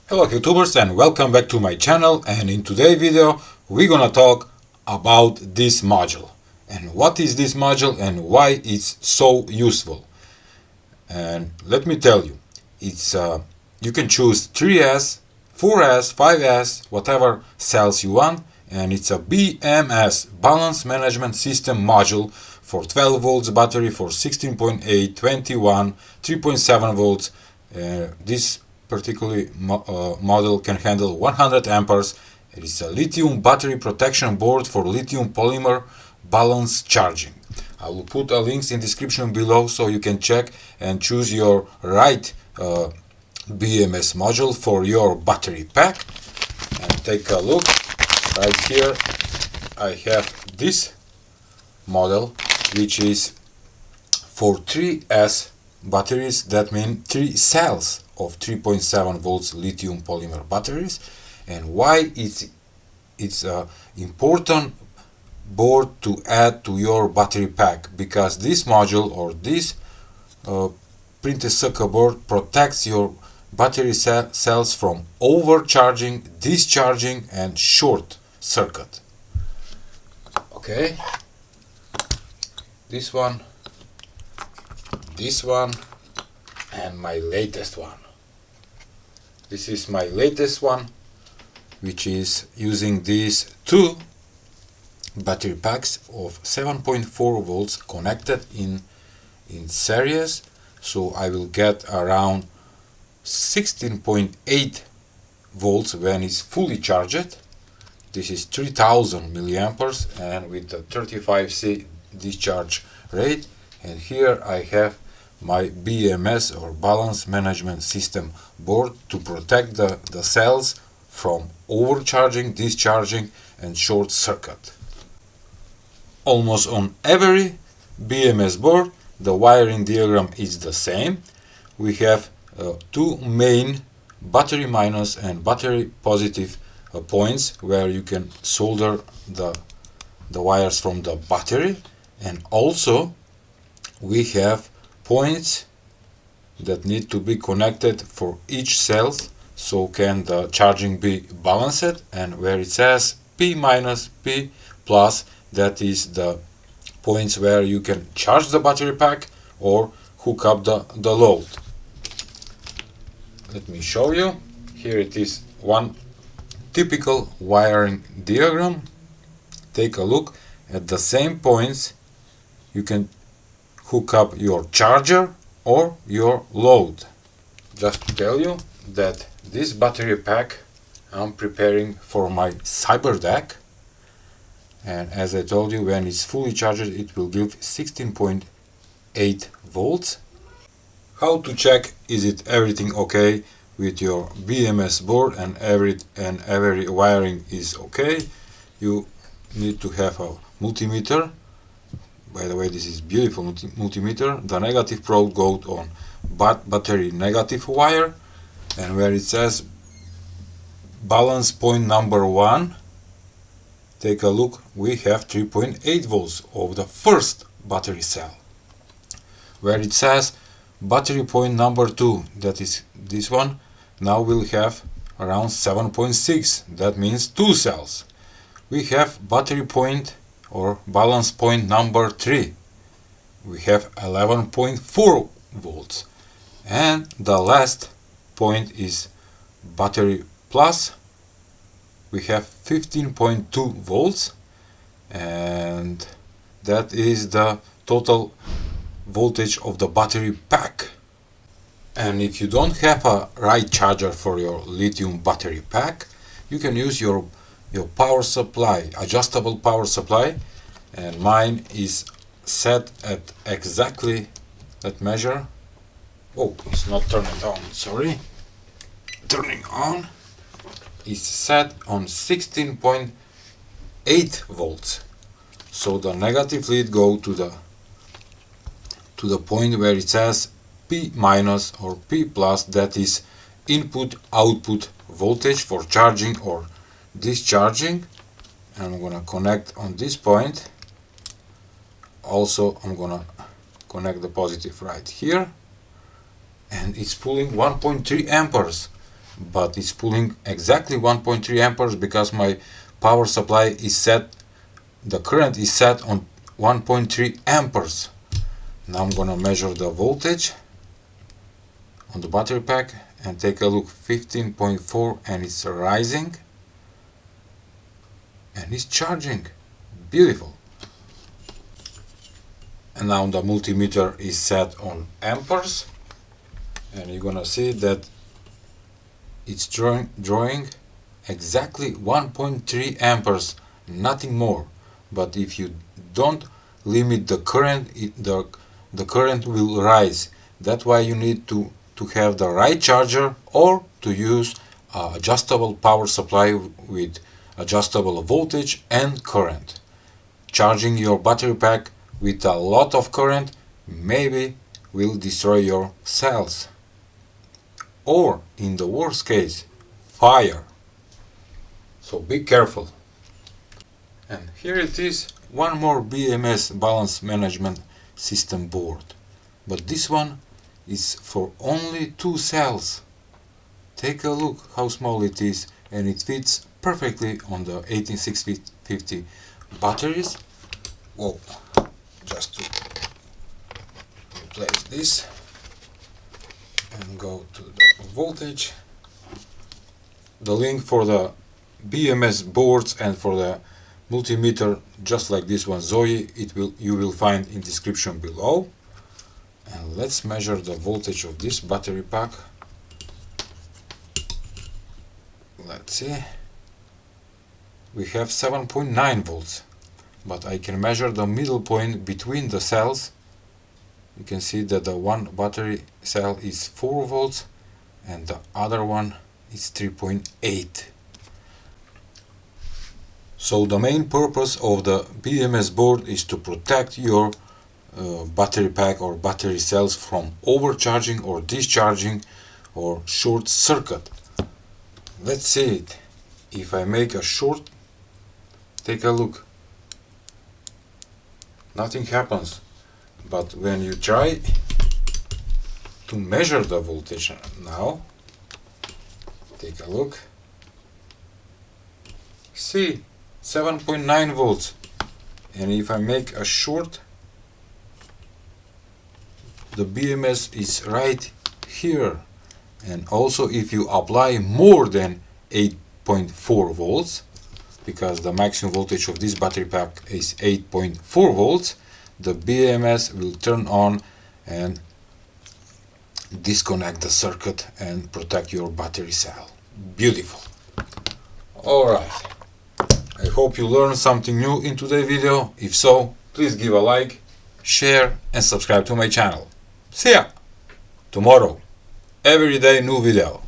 Hello Hacktuber and welcome back to my channel, and in today's video we're gonna talk about this module and what is this module and why it's so useful. And let me tell you, it's you can choose 3S, 4S, 5S, whatever cells you want, and it's a BMS Balance Management System module for 12 volts battery for 16.8, 21, 3.7 volts. This particularly model can handle 100 amperes. It is a lithium battery protection board for lithium polymer balance charging. I will put links in description below so you can check and choose your right BMS module for your battery pack. And take a look. Right here I have this model, which is for 3S batteries. That means 3 cells of 3.7 volts lithium polymer batteries. And why it's a important board to add to your battery pack, because this module or this printed circuit board protects your battery cells from overcharging, discharging and short circuit. Okay, this one, and my latest one. This is my latest one, which is using these two battery packs of 7.4 volts connected in series, so I will get around 16.8 volts when it's fully charged. This is 3000 milliamperes and with a 35C discharge rate. And here I have my BMS or Balance Management System board to protect the cells from overcharging, discharging and short circuit. Almost on every BMS board the wiring diagram is the same. We have two main battery minus and battery positive points where you can solder the wires from the battery, and also we have points that need to be connected for each cell, so can the charging be balanced, and where it says P minus, P plus, that is the points where you can charge the battery pack or hook up the load. Let me show you. Here it is, one typical wiring diagram. Take a look at the same points. You can hook up your charger or your load. Just to tell you that this battery pack I'm preparing for my cyber deck, and as I told you, when it's fully charged it will give 16.8 volts. How to check is it everything okay with your BMS board and every wiring is okay? You need to have a multimeter. By the way, this is beautiful multimeter. The negative probe goes on battery negative wire, and where it says balance point number 1, take a look, we have 3.8 volts of the first battery cell. Where it says battery point number 2, that is this one, now we'll have around 7.6, that means 2 cells. We have battery point or balance point number 3, we have 11.4 volts, and the last point is battery plus, we have 15.2 volts, and that is the total voltage of the battery pack. And if you don't have a right charger for your lithium battery pack, you can use your power supply, adjustable power supply, and mine is set at exactly that measure. Oh, it's not turning on, sorry. Turning on. Is set on 16.8 volts. So the negative lead go to the point where it says P minus or P plus, that is input output voltage for charging or discharging. And I'm gonna connect on this point. Also I'm gonna connect the positive right here, and it's pulling 1.3 amperes. but it's pulling exactly 1.3 amperes because my power supply is set, the current is set on 1.3 amperes. Now I'm gonna measure the voltage on the battery pack and take a look. 15.4, and it's rising and it's charging. Beautiful. And now the multimeter is set on amperes, and you're gonna see that it's drawing exactly 1.3 amperes, nothing more. But if you don't limit the current, the current will rise. That's why you need to have the right charger, or to use adjustable power supply with adjustable voltage and current. Charging your battery pack with a lot of current maybe will destroy your cells, or in the worst case, fire. So be careful. And here it is, one more BMS balance management system board, but this one is for only 2 cells. Take a look how small it is, and it fits perfectly on the 18650 batteries. Whoa, just to replace this and go to the voltage. The link for the BMS boards and for the multimeter, just like this one, ZOYI, you will find in description below. And let's measure the voltage of this battery pack. Let's see. We have 7.9 volts, but I can measure the middle point between the cells. You can see that the one battery cell is 4 volts and the other one is 3.8. So the main purpose of the BMS board is to protect your battery pack or battery cells from overcharging or discharging or short circuit. Let's see it. If I make a short, take a look. Nothing happens. But when you try to measure the voltage now, take a look. See, 7.9 volts. And if I make a short, the BMS is right here. And also if you apply more than 8.4 volts, because the maximum voltage of this battery pack is 8.4 volts, the BMS will turn on and disconnect the circuit and protect your battery cell. Beautiful. Alright, I hope you learned something new in today's video. If so, please give a like, share and subscribe to my channel. See ya! Tomorrow, every day new video.